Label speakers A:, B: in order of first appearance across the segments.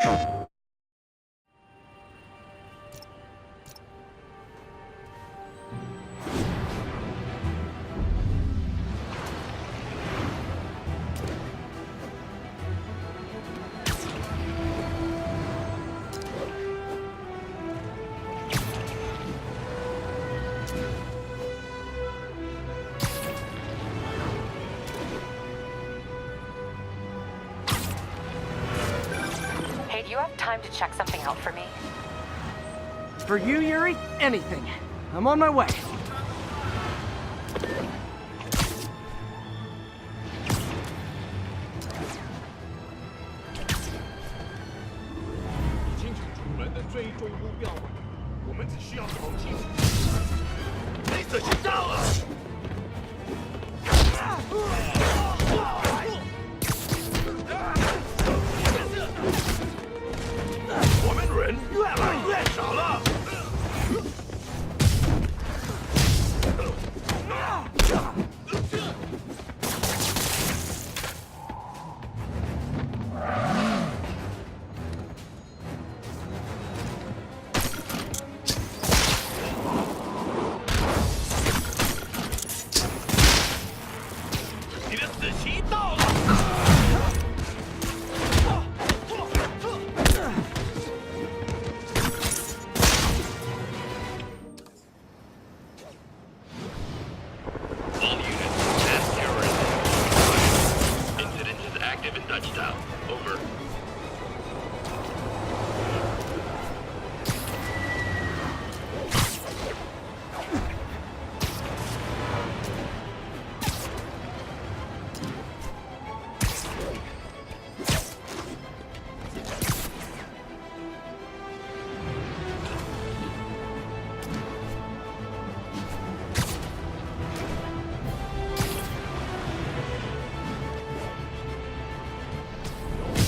A: Do you have time to check something out for me?
B: For you, Yuri, anything. I'm on my way.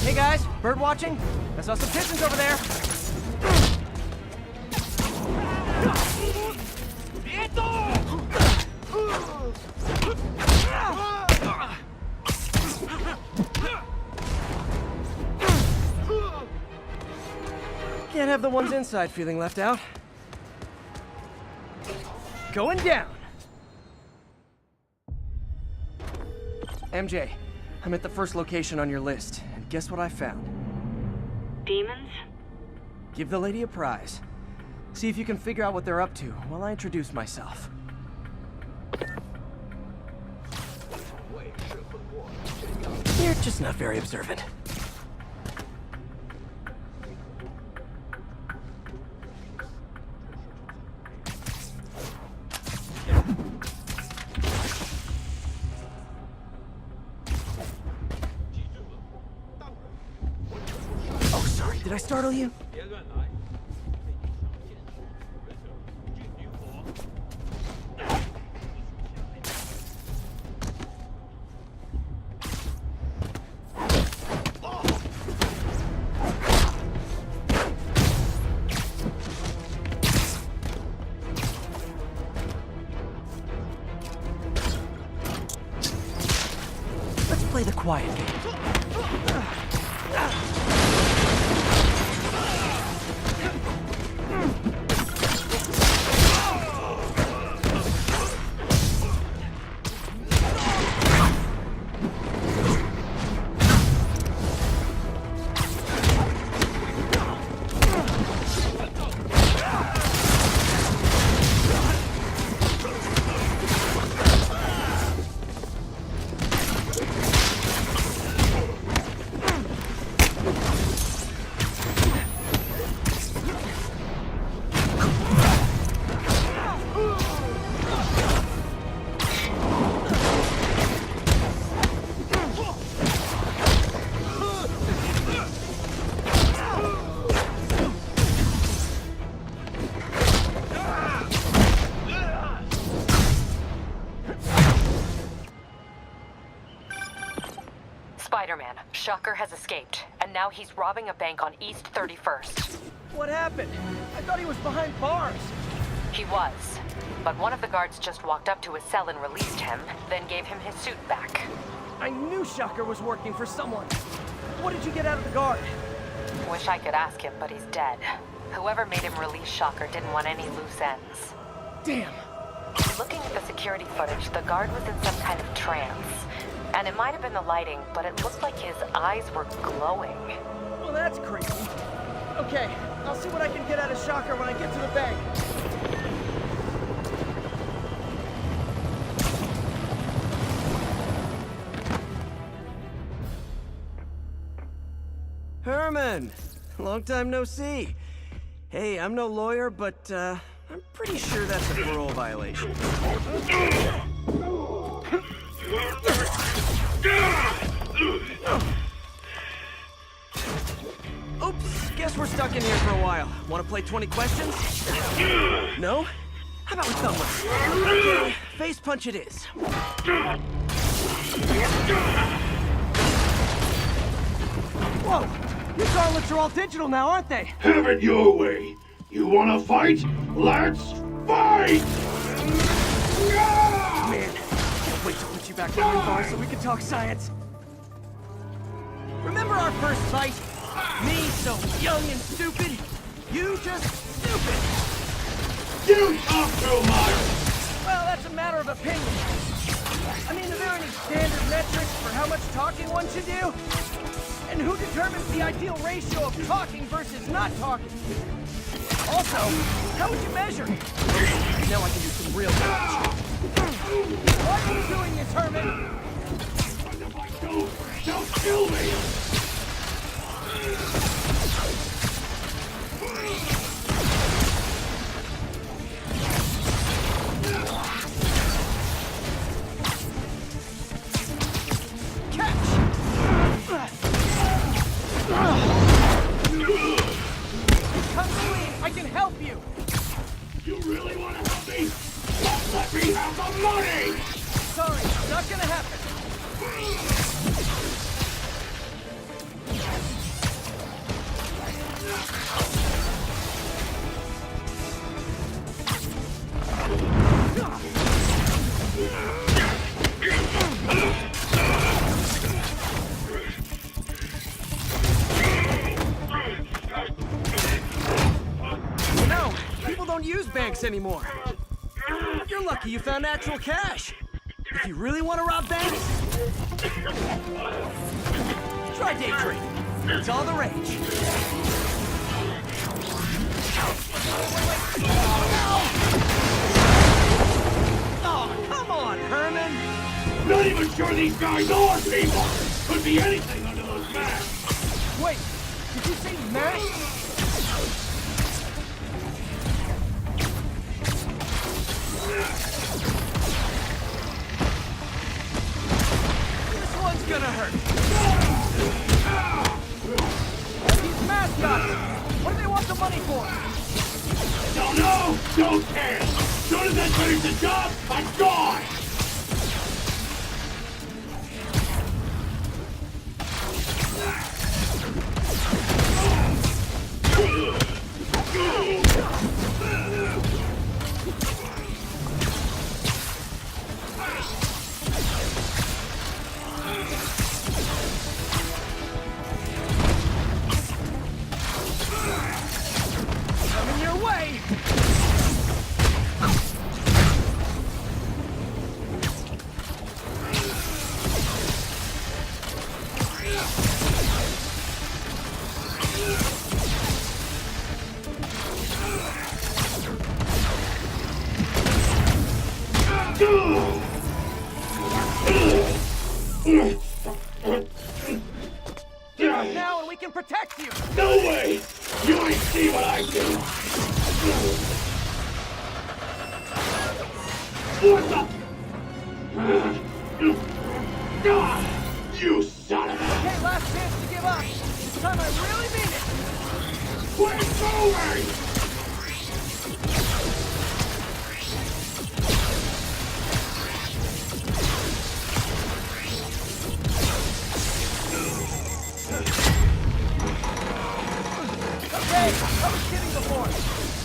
B: Hey guys, bird watching? I saw some pigeons over there. Can't have the ones inside feeling left out. Going down. MJ, I'm at the first location on your list, and guess what I found?
A: Demons?
B: Give the lady a prize. See if you can figure out what they're up to while I introduce myself. You're just not very observant. Oh, sorry, did I startle you? Let's play the quiet game.
A: Spider-Man, Shocker has escaped, and now he's robbing a bank on East 31st.
B: What happened? I thought he was behind bars.
A: He was, but one of the guards just walked up to his cell and released him, then gave him his suit back.
B: I knew Shocker was working for someone. What did you get out of the guard?
A: Wish I could ask him, but he's dead. Whoever made him release Shocker didn't want any loose ends.
B: Damn.
A: Looking at the security footage, the guard was in some kind of trance. And it might have been the lighting, but it looked like his eyes were glowing.
B: Well, that's crazy. Okay, I'll see what I can get out of Shocker when I get to the bank. Herman! Long time no see. Hey, I'm no lawyer, but, I'm pretty sure that's a parole violation. Oops, guess we're stuck in here for a while. Want to play 20 questions? No? How about we thumb wrestle? Okay, face punch it is. Whoa! Your gauntlets are all digital now, aren't they?
C: Have it your way. You wanna fight? Let's fight!
B: Man, can't wait to put you back behind bars so we can talk science. Remember our first fight? Me, so young and stupid. You just stupid.
C: You talk too much!
B: Well, that's a matter of opinion. I mean, are there any standard metrics for how much talking one should do? And who determines the ideal ratio of talking versus not talking? Also, how would you measure it? Now I can do some real damage. Why are you doing this, Herman?
C: Don't kill me!
B: Come clean, I can help you!
C: You really want to help me? Don't let me have the money!
B: Sorry, not gonna happen. No, people don't use banks anymore. You're lucky you found actual cash. If you really want to rob banks, try day trading. It's all the rage. Oh, come on, Herman.
C: Not even sure these guys are people! Could be anything under those masks!
B: Wait, did you say masks? This one's gonna hurt. These mascots, what do they want the money for?
C: Don't know! Don't care! Soon as I finish the job, I'm gone!
B: Coming your way! Now and we can protect you!
C: No way! You ain't see what I do! What the? You son of a...
B: Okay, last chance to give up. This time I really mean it.
C: Quit moving!
B: Okay, I was kidding before.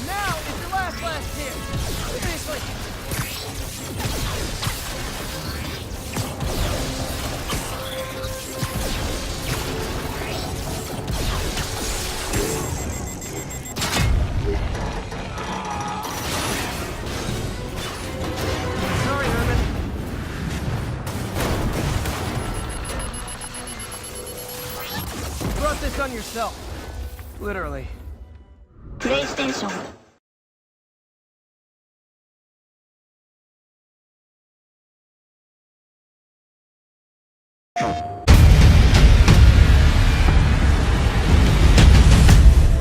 B: Now is your last chance. Seriously. brought this on yourself. Literally.
D: プレイステーション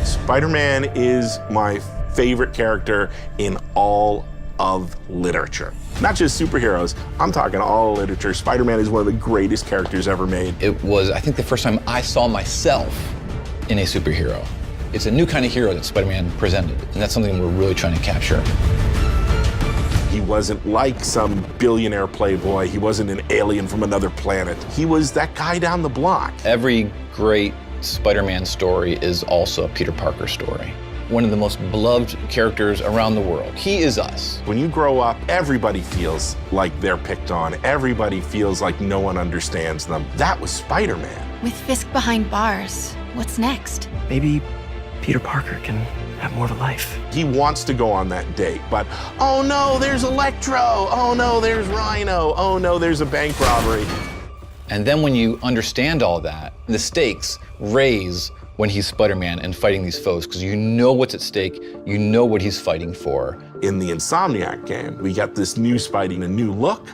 E: Spider-Man is my favorite character in all of literature. Not just superheroes, I'm talking all literature. Spider-Man is one of the greatest characters ever made.
F: It was, I think, the first time I saw myself in a superhero. It's a new kind of hero that Spider-Man presented, and that's something we're really trying to capture.
E: He wasn't like some billionaire playboy. He wasn't an alien from another planet. He was that guy down the block.
F: Every great Spider-Man story is also a Peter Parker story. One of the most beloved characters around the world. He is us.
E: When you grow up, everybody feels like they're picked on. Everybody feels like no one understands them. That was Spider-Man.
G: With Fisk behind bars, what's next?
H: Maybe Peter Parker can have more of a life.
E: He wants to go on that date, but oh no, there's Electro. Oh no, there's Rhino. Oh no, there's a bank robbery.
F: And then when you understand all that, the stakes raise when he's Spider-Man and fighting these foes, because you know what's at stake, you know what he's fighting for.
E: In the Insomniac game, we got this new Spidey, a new look.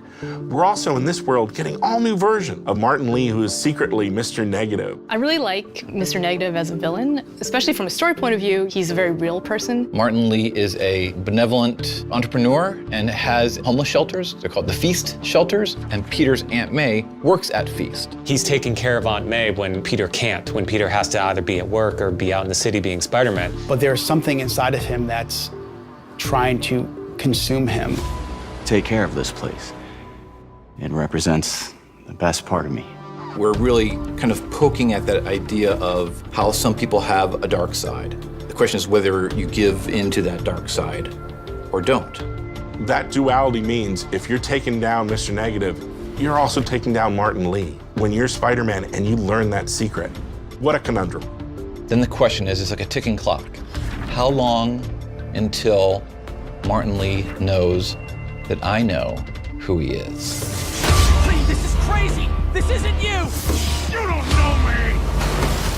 E: We're also in this world getting all new version of Martin Lee, who is secretly Mr. Negative.
I: I really like Mr. Negative as a villain, especially from a story point of view. He's a very real person.
F: Martin Lee is a benevolent entrepreneur and has homeless shelters. They're called the Feast shelters. And Peter's Aunt May works at Feast.
J: He's taking care of Aunt May when Peter can't, when Peter has to either be at work or be out in the city being Spider-Man.
K: But there's something inside of him that's trying to consume him.
H: Take care of this place. It represents the best part of me.
F: We're really kind of poking at that idea of how some people have a dark side. The question is whether you give into that dark side or don't.
E: That duality means if you're taking down Mr. Negative, you're also taking down Martin Lee. When you're Spider-Man and you learn that secret, what a conundrum.
F: Then the question is, it's like a ticking clock. How long until Martin Lee knows that I know who he is?
B: Please, this is crazy! This isn't you!
C: You don't know me!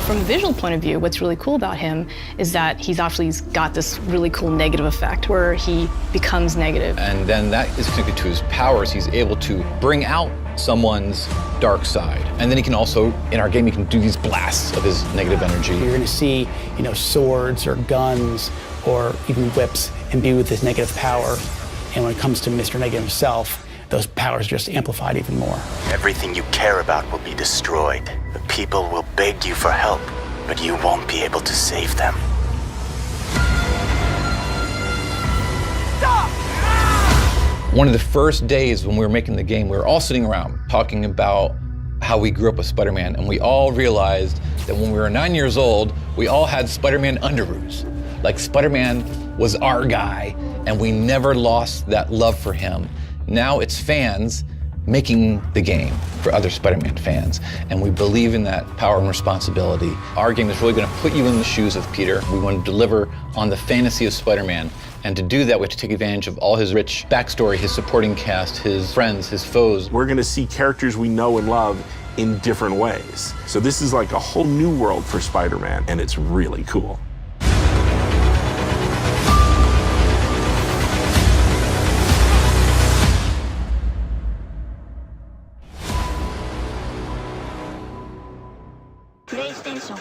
I: From a visual point of view, what's really cool about him is that he's actually got this really cool negative effect where he becomes negative.
F: And then that is connected to his powers. He's able to bring out someone's dark side. And then he can also, in our game, he can do these blasts of his negative energy.
K: You're gonna see, swords or guns or even whips imbued with this negative power. And when it comes to Mr. Negative himself, those powers are just amplified even more.
H: Everything you care about will be destroyed. The people will beg you for help, but you won't be able to save them.
B: Stop!
F: One of the first days when we were making the game, we were all sitting around talking about how we grew up with Spider-Man, and we all realized that when we were 9 years old, we all had Spider-Man underoos. Like Spider-Man was our guy, and we never lost that love for him. Now it's fans making the game for other Spider-Man fans, and we believe in that power and responsibility. Our game is really going to put you in the shoes of Peter. We want to deliver on the fantasy of Spider-Man, and to do that, we have to take advantage of all his rich backstory, his supporting cast, his friends, his foes.
E: We're gonna see characters we know and love in different ways. So this is like a whole new world for Spider-Man, and it's really cool.
D: PlayStation